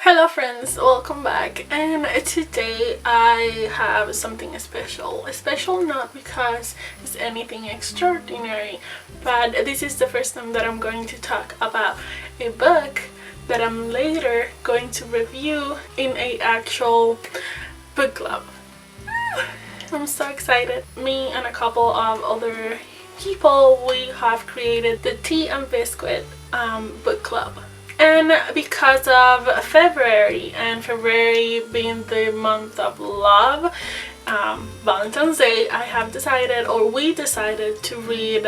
Hello friends, welcome back, and today I have something special. Special not because it's anything extraordinary, but this is the first time that I'm going to talk about a book that I'm later going to review in a actual book club. I'm so excited. Me and a couple of other people, we have created the Tea and Biscuit Book Club. And because of February, and February being the month of love, Valentine's Day, I have decided, or we decided, to read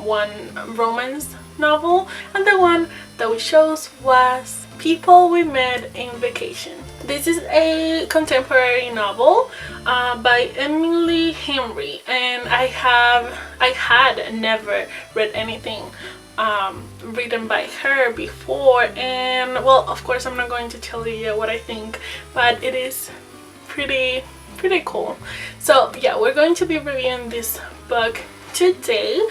one romance novel, and the one that we chose was People We Met in Vacation. This is a contemporary novel by Emily Henry, and I had never read anything written by her before, and well, of course I'm not going to tell you yet what I think, but it is pretty cool. So yeah, we're going to be reviewing this book today,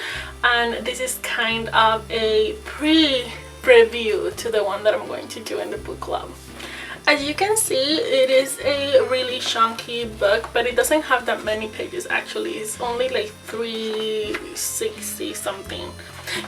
and this is kind of a pre-review to the one that I'm going to do in the book club. As you can see, it is a really chunky book, but it doesn't have that many pages. Actually, it's only like 360 something.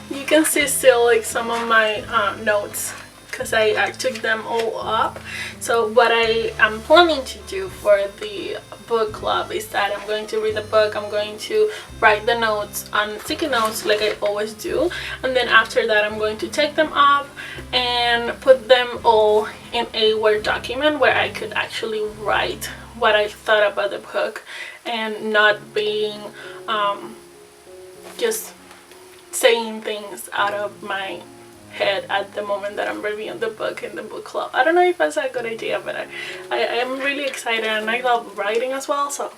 You can see still like some of my notes, because I took them all up. So what I am planning to do for the book club is that I'm going to read the book, I'm going to write the notes on sticky notes like I always do, and then after that I'm going to take them up and put them all in a Word document where I could actually write what I thought about the book, and not being just saying things out of my head at the moment that I'm reviewing the book in the book club. I don't know if that's a good idea, but I am really excited, and I love writing as well. So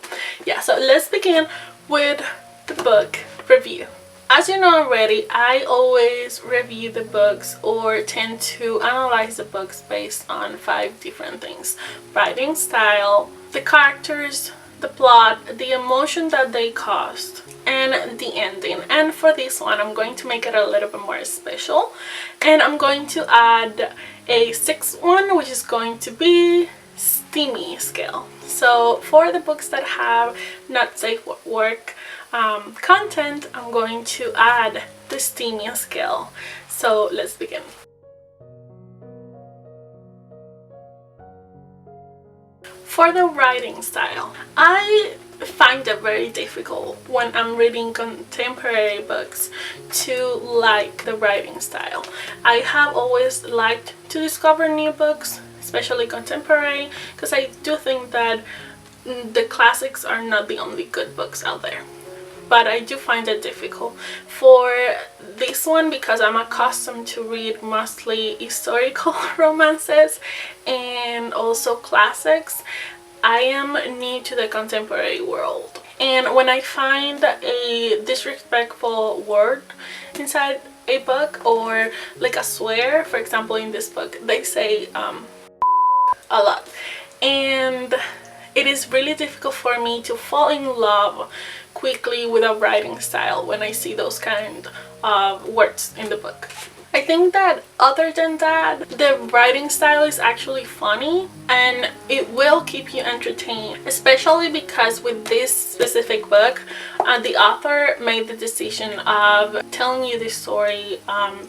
yeah, so let's begin with the book review. As you know already, I always review the books, or tend to analyze the books, based on 5 different things: writing style, the characters, the plot, the emotion that they caused, and the ending. And for this one, I'm going to make it a little bit more special, and I'm going to add a 6th one, which is going to be Steamy Scale. So for the books that have not safe for work content, I'm going to add the Steamy Scale. So let's begin. For the writing style, I find it very difficult when I'm reading contemporary books to like the writing style. I have always liked to discover new books, especially contemporary, because I do think that the classics are not the only good books out there. But I do find it difficult for this one, because I'm accustomed to read mostly historical romances and also classics. I am new to the contemporary world, and when I find a disrespectful word inside a book, or like a swear, for example in this book they say a lot, and it is really difficult for me to fall in love quickly with a writing style when I see those kind of words in the book. I think that other than that, the writing style is actually funny, and it will keep you entertained, especially because with this specific book, the author made the decision of telling you the story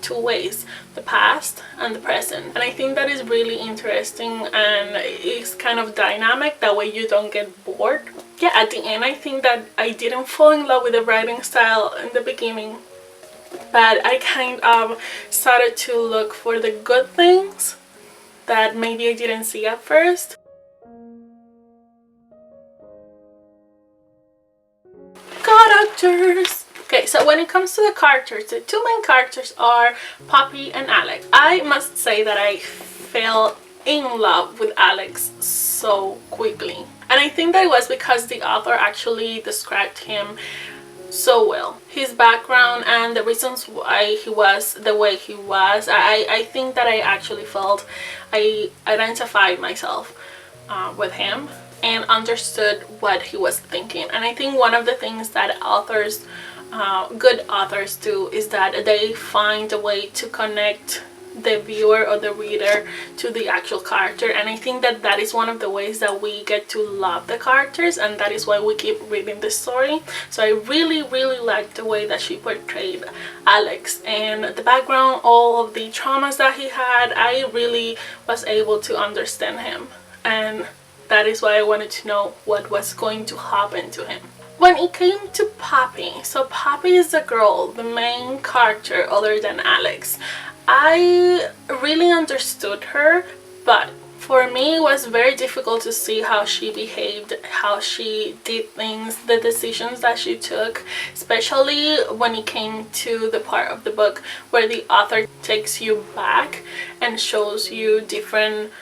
2 ways: the past and the present. And I think that is really interesting, and it's kind of dynamic, that way you don't get bored. Yeah, at the end I think that I didn't fall in love with the writing style in the beginning, but I kind of started to look for the good things that maybe I didn't see at first. Characters! Okay, so when it comes to the characters, the 2 main characters are Poppy and Alex. I must say that I fell in love with Alex so quickly, and I think that it was because the author actually described him so well, his background and the reasons why he was the way he was. I think that I actually felt I identified myself with him and understood what he was thinking. And I think one of the things that authors, good authors, do is that they find a way to connect the viewer or the reader to the actual character, and I think that that is one of the ways that we get to love the characters, and that is why we keep reading the story. So I really liked the way that she portrayed Alex and the background, all of the traumas that he had. I really was able to understand him, and that is why I wanted to know what was going to happen to him. When it came to Poppy, so Poppy is the girl, the main character other than Alex. I really understood her, but for me it was very difficult to see how she behaved, how she did things, the decisions that she took, especially when it came to the part of the book where the author takes you back and shows you different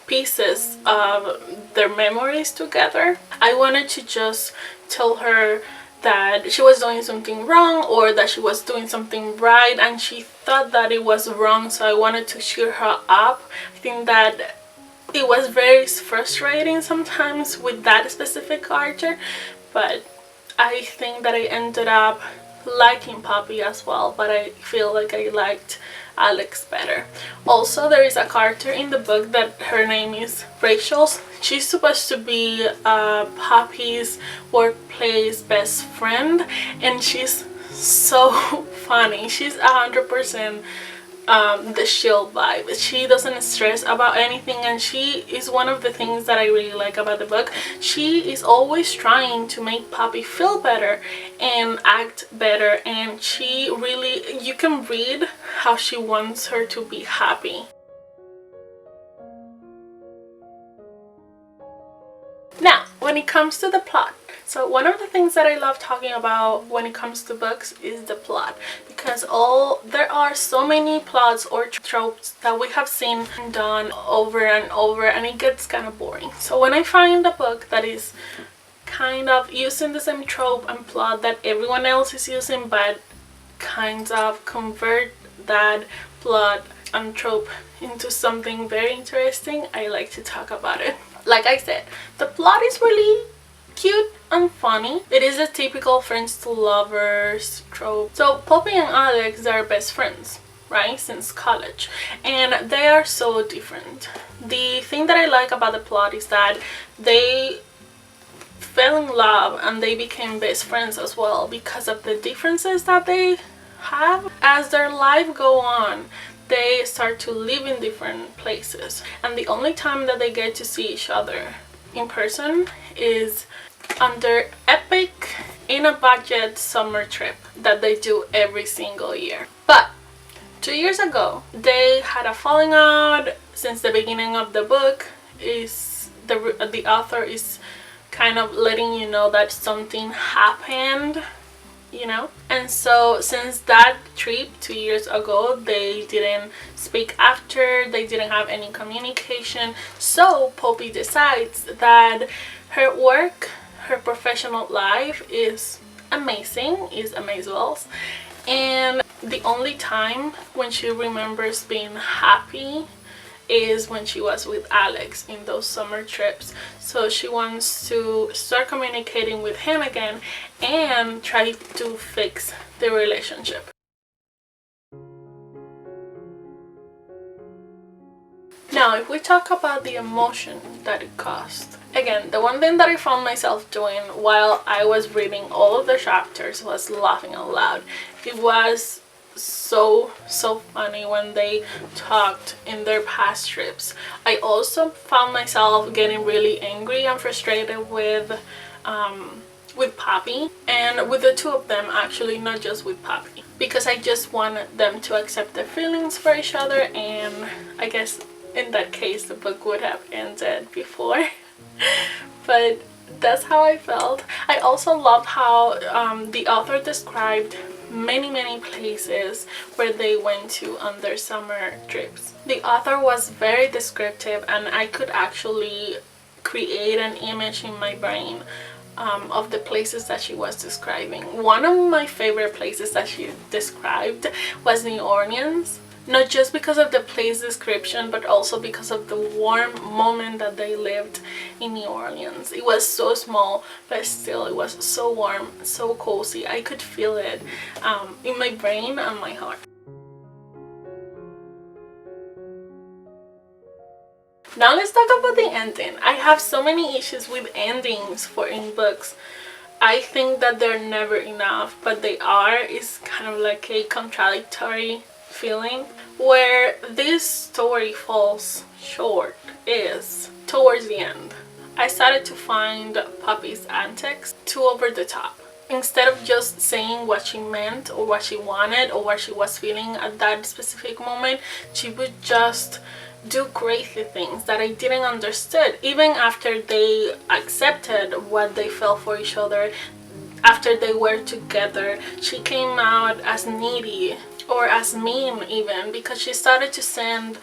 pieces of their memories together. I wanted to just tell her that she was doing something wrong or that she was doing something right, and she thought that it was wrong, so I wanted to cheer her up. I think that it was very frustrating sometimes with that specific character, but I think that I ended up liking Poppy as well, but I feel like I liked Alex better. Also, there is a character in the book that her name is Rachel. She's supposed to be Poppy's workplace best friend, and she's so funny. She's 100% the shield vibe. She doesn't stress about anything, and she is one of the things that I really like about the book. She is always trying to make Poppy feel better and act better, and she really, you can read how she wants her to be happy. Now, when it comes to the plot, so one of the things that I love talking about when it comes to books is the plot, because there are so many plots or tropes that we have seen and done over and over, and it gets kind of boring. So when I find a book that is kind of using the same trope and plot that everyone else is using, but kind of convert that plot and trope into something very interesting, I like to talk about it. Like I said, the plot is really cute and funny. It is a typical friends to lovers trope. So Poppy and Alex are best friends, right, since college, and they are so different. The thing that I like about the plot is that they fell in love and they became best friends as well because of the differences that they have. As their life go on, they start to live in different places, and the only time that they get to see each other in person is on their epic in a budget summer trip that they do every single year. But 2 years ago they had a falling out. Since the beginning of the book, is the author is kind of letting you know that something happened, you know. And so since that trip 2 years ago, they didn't speak after, they didn't have any communication. So Poppy decides that her work, her professional life is amazing, is amazeballs, and the only time when she remembers being happy is when she was with Alex in those summer trips. So she wants to start communicating with him again and try to fix the relationship. Now, if we talk about the emotion that it caused, again, the one thing that I found myself doing while I was reading all of the chapters was laughing out loud. It was so funny when they talked in their past trips. I also found myself getting really angry and frustrated with Poppy, and with the two of them actually, not just with Poppy, because I just wanted them to accept their feelings for each other, and I guess in that case the book would have ended before. But that's how I felt. I also loved how the author described many places where they went to on their summer trips. The author was very descriptive, and I could actually create an image in my brain of the places that she was describing. One of my favorite places that she described was New Orleans. Not just because of the place description, but also because of the warm moment that they lived in New Orleans. It was so small, but still it was so warm, so cozy. I could feel it in my brain and my heart. Now let's talk about the ending. I have so many issues with endings for in books. I think that they're never enough, but they are. It's kind of like a contradictory feeling. Where this story falls short is towards the end. I started to find Poppy's antics too over the top. Instead of just saying what she meant or what she wanted or what she was feeling at that specific moment, she would just do crazy things that I didn't understand. Even after they accepted what they felt for each other, after they were together, she came out as needy or as mean even, because she started to send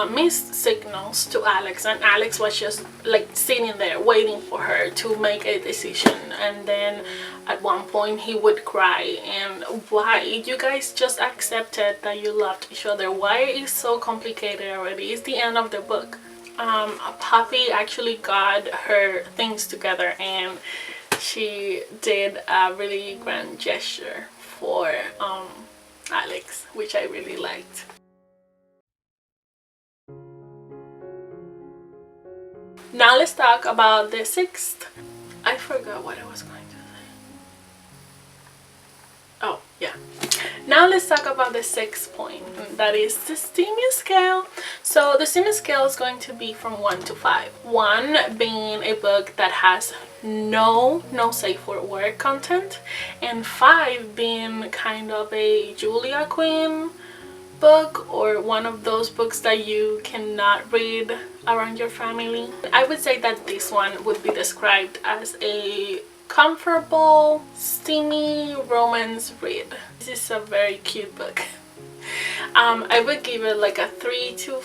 missed signals to Alex, and Alex was just like sitting there waiting for her to make a decision. And then at one point he would cry. And why? You guys just accepted that you loved each other. Why is so complicated already? It's the end of the book. Poppy actually got her things together and she did a really grand gesture for Alex, which I really liked. Now let's talk about the sixth. I forgot what I was going to say. Oh yeah. Now let's talk about the sixth point, that is the Steamy Scale. So the Steamy Scale is going to be from 1 to 5. 1 being a book that has no safe for work content, and 5 being kind of a Julia Quinn book, or one of those books that you cannot read around your family. I would say that this one would be described as a comfortable, steamy romance read. This is a very cute book. I would give it like a 3 to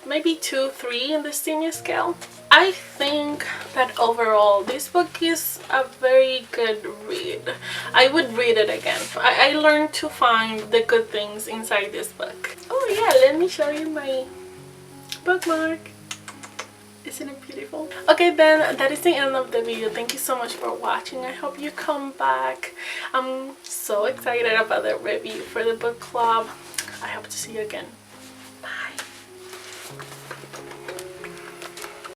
maybe 2, 3 in the Steamy Scale. I think that overall this book is a very good read. I would read it again. I learned to find the good things inside this book. Oh yeah, let me show you my bookmark. Isn't it beautiful? Okay, then that is the end of the video. Thank you so much for watching. I hope you come back. I'm so excited about the review for the book club. I hope to see you again.